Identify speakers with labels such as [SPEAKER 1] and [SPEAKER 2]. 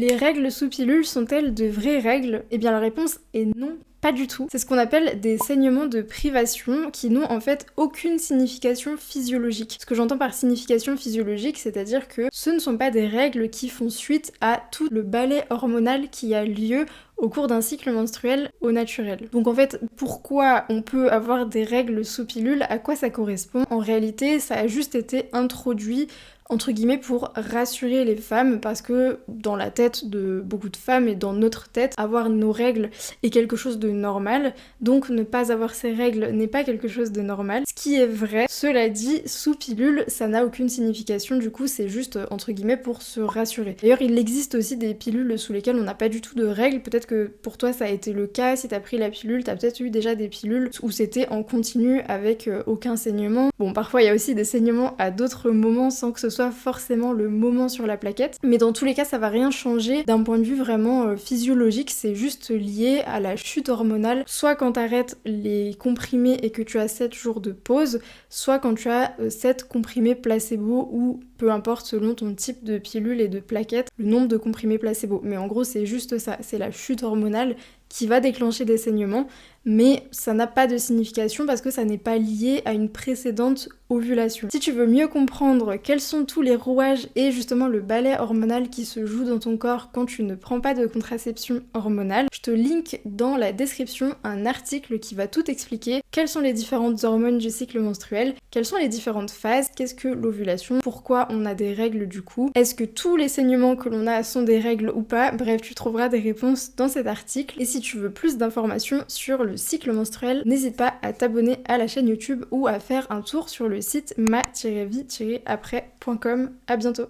[SPEAKER 1] Les règles sous pilule sont-elles de vraies règles? Eh bien la réponse est non. Pas du tout. C'est ce qu'on appelle des saignements de privation qui n'ont en fait aucune signification physiologique. Ce que j'entends par signification physiologique, c'est-à-dire que ce ne sont pas des règles qui font suite à tout le balai hormonal qui a lieu au cours d'un cycle menstruel au naturel. Donc en fait, pourquoi on peut avoir des règles sous pilule, à quoi ça correspond? En réalité, ça a juste été introduit entre guillemets pour rassurer les femmes parce que dans la tête de beaucoup de femmes et dans notre tête, avoir nos règles est quelque chose de normal, donc ne pas avoir ces règles n'est pas quelque chose de normal. Ce qui est vrai, cela dit, sous pilule, ça n'a aucune signification, du coup c'est juste entre guillemets pour se rassurer. D'ailleurs il existe aussi des pilules sous lesquelles on n'a pas du tout de règles, peut-être que pour toi ça a été le cas, si t'as pris la pilule, t'as peut-être eu déjà des pilules où c'était en continu avec aucun saignement. Bon parfois il y a aussi des saignements à d'autres moments sans que ce soit forcément le moment sur la plaquette, mais dans tous les cas ça va rien changer d'un point de vue vraiment physiologique, c'est juste lié à la chute hormonale, soit quand t'arrêtes les comprimés et que tu as 7 jours de pause, soit quand tu as 7 comprimés placebo ou peu importe selon ton type de pilule et de plaquette, le nombre de comprimés placebo. Mais en gros c'est juste ça, c'est la chute hormonale qui va déclencher des saignements, mais ça n'a pas de signification parce que ça n'est pas lié à une précédente ovulation. Si tu veux mieux comprendre quels sont tous les rouages et justement le balai hormonal qui se joue dans ton corps quand tu ne prends pas de contraception hormonale, je te link dans la description un article qui va tout expliquer, quelles sont les différentes hormones du cycle menstruel, quelles sont les différentes phases, qu'est-ce que l'ovulation, pourquoi on a des règles du coup, est-ce que tous les saignements que l'on a sont des règles ou pas, bref tu trouveras des réponses dans cet article. Et si tu veux plus d'informations sur le cycle menstruel, n'hésite pas à t'abonner à la chaîne YouTube ou à faire un tour sur le site ma-vie-après.com. À bientôt.